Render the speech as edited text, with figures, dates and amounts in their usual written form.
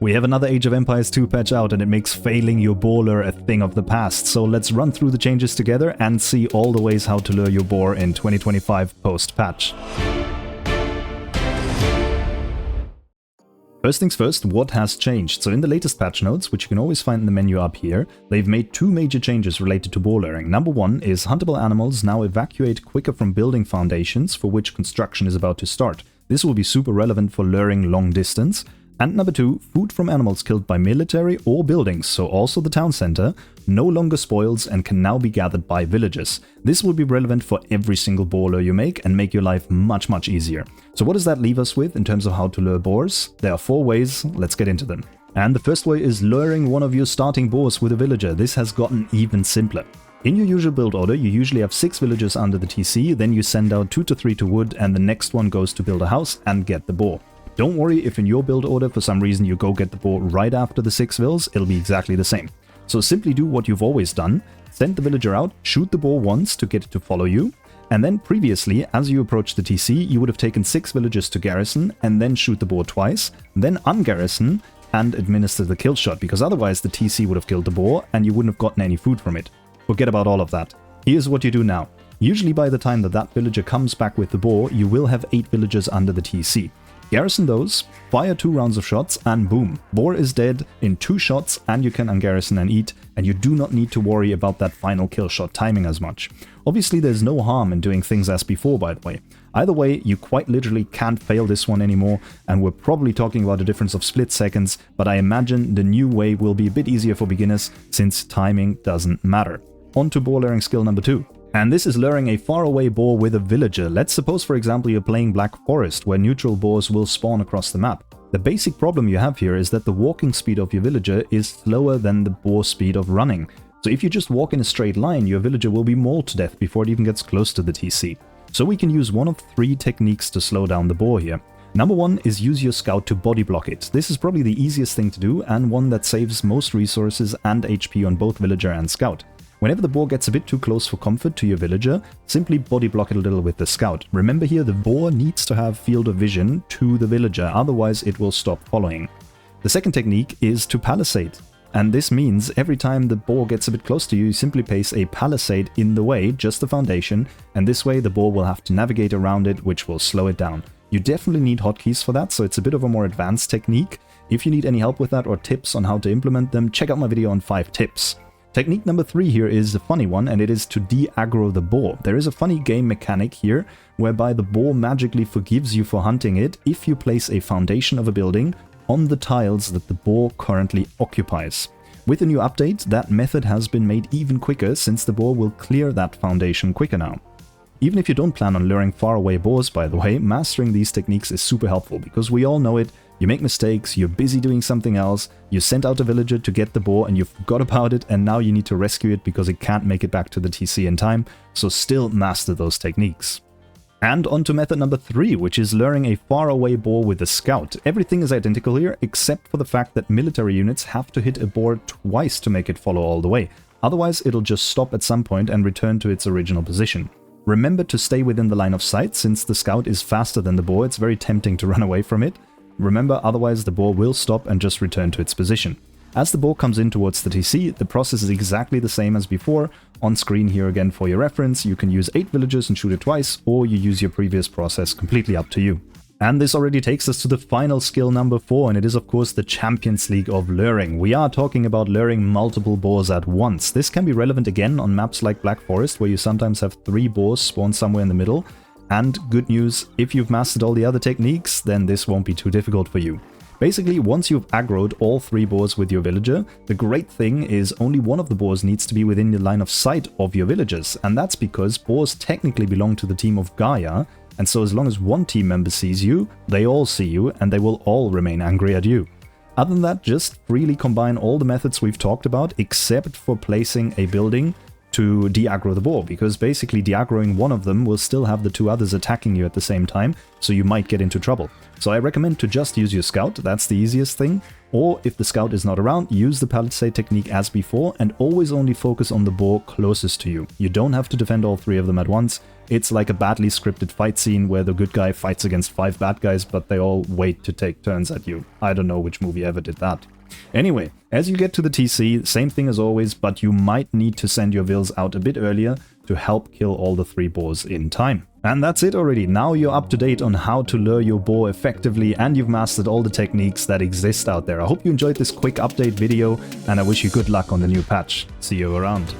We have another Age of Empires 2 patch out and it makes failing your boar lure a thing of the past, so let's run through the changes together and see all the ways how to lure your boar in 2025 post-patch. First things first, what has changed? So in the latest patch notes, which you can always find in the menu up here, they've made two major changes related to boar luring. Number one is huntable animals now evacuate quicker from building foundations for which construction is about to start. This will be super relevant for luring long distance. And number two, food from animals killed by military or buildings, so also the town center, no longer spoils and can now be gathered by villagers. This will be relevant for every single boar lure you make and make your life much easier. So what does that leave us with in terms of how to lure boars? There are 4 ways, let's get into them. And the first way is luring one of your starting boars with a villager. This has gotten even simpler. In your usual build order, you usually have 6 villagers under the TC, then you send out 2 to 3 to wood, and the next one goes to build a house and get the boar. Don't worry if in your build order for some reason you go get the boar right after the 6 vills, it'll be exactly the same. So simply do what you've always done, send the villager out, shoot the boar once to get it to follow you, and then previously, as you approach the TC, you would have taken 6 villagers to garrison and then shoot the boar twice, then ungarrison and administer the kill shot, because otherwise the TC would have killed the boar and you wouldn't have gotten any food from it. Forget about all of that. Here's what you do now. Usually by the time that villager comes back with the boar, you will have 8 villagers under the TC. Garrison those, fire 2 rounds of shots, and boom, boar is dead in 2 shots and you can ungarrison and eat, and you do not need to worry about that final kill shot timing as much. Obviously there's no harm in doing things as before, by the way. Either way, you quite literally can't fail this one anymore, and we're probably talking about a difference of split seconds, but I imagine the new way will be a bit easier for beginners since timing doesn't matter. On to boar luring skill number 2. And this is luring a faraway boar with a villager. Let's suppose, for example, you're playing Black Forest, where neutral boars will spawn across the map. The basic problem you have here is that the walking speed of your villager is slower than the boar speed of running. So if you just walk in a straight line, your villager will be mauled to death before it even gets close to the TC. So we can use one of 3 techniques to slow down the boar here. Number 1 is use your scout to body block it. This is probably the easiest thing to do and one that saves most resources and HP on both villager and scout. Whenever the boar gets a bit too close for comfort to your villager, simply body block it a little with the scout. Remember here, the boar needs to have field of vision to the villager, otherwise it will stop following. The second technique is to palisade. And this means every time the boar gets a bit close to you, you simply place a palisade in the way, just the foundation, and this way the boar will have to navigate around it, which will slow it down. You definitely need hotkeys for that, so it's a bit of a more advanced technique. If you need any help with that or tips on how to implement them, check out my video on 5 tips. Technique number 3 here is a funny one, and it is to de-aggro the boar. There is a funny game mechanic here, whereby the boar magically forgives you for hunting it if you place a foundation of a building on the tiles that the boar currently occupies. With the new update, that method has been made even quicker, since the boar will clear that foundation quicker now. Even if you don't plan on luring faraway boars, by the way, mastering these techniques is super helpful, because we all know it. You make mistakes, you're busy doing something else, you sent out a villager to get the boar and you forgot about it, and now you need to rescue it because it can't make it back to the TC in time, so still master those techniques. And on to method number 3, which is luring a faraway boar with a scout. Everything is identical here, except for the fact that military units have to hit a boar twice to make it follow all the way. Otherwise, it'll just stop at some point and return to its original position. Remember to stay within the line of sight, since the scout is faster than the boar, it's very tempting to run away from it. Remember, otherwise the boar will stop and just return to its position. As the boar comes in towards the TC, the process is exactly the same as before. On screen here again for your reference, you can use 8 villagers and shoot it twice, or you use your previous process, completely up to you. And this already takes us to the final skill number 4, and it is of course the Champions League of luring. We are talking about luring multiple boars at once. This can be relevant again on maps like Black Forest, where you sometimes have 3 boars spawn somewhere in the middle. And good news, if you've mastered all the other techniques, then this won't be too difficult for you. Basically, once you've aggroed all 3 boars with your villager, the great thing is only one of the boars needs to be within the line of sight of your villagers, and that's because boars technically belong to the team of Gaia, and so as long as one team member sees you, they all see you, and they will all remain angry at you. Other than that, just freely combine all the methods we've talked about, except for placing a building to de-aggro the boar, because basically de-aggroing one of them will still have the 2 others attacking you at the same time, so you might get into trouble. So I recommend to just use your scout, that's the easiest thing. Or if the scout is not around, use the palisade technique as before and always only focus on the boar closest to you. You don't have to defend all 3 of them at once. It's like a badly scripted fight scene where the good guy fights against 5 bad guys, but they all wait to take turns at you. I don't know which movie ever did that. Anyway, as you get to the TC, same thing as always, but you might need to send your vills out a bit earlier to help kill all the 3 boars in time. And that's it already. Now you're up to date on how to lure your boar effectively, and you've mastered all the techniques that exist out there. I hope you enjoyed this quick update video, and I wish you good luck on the new patch. See you around.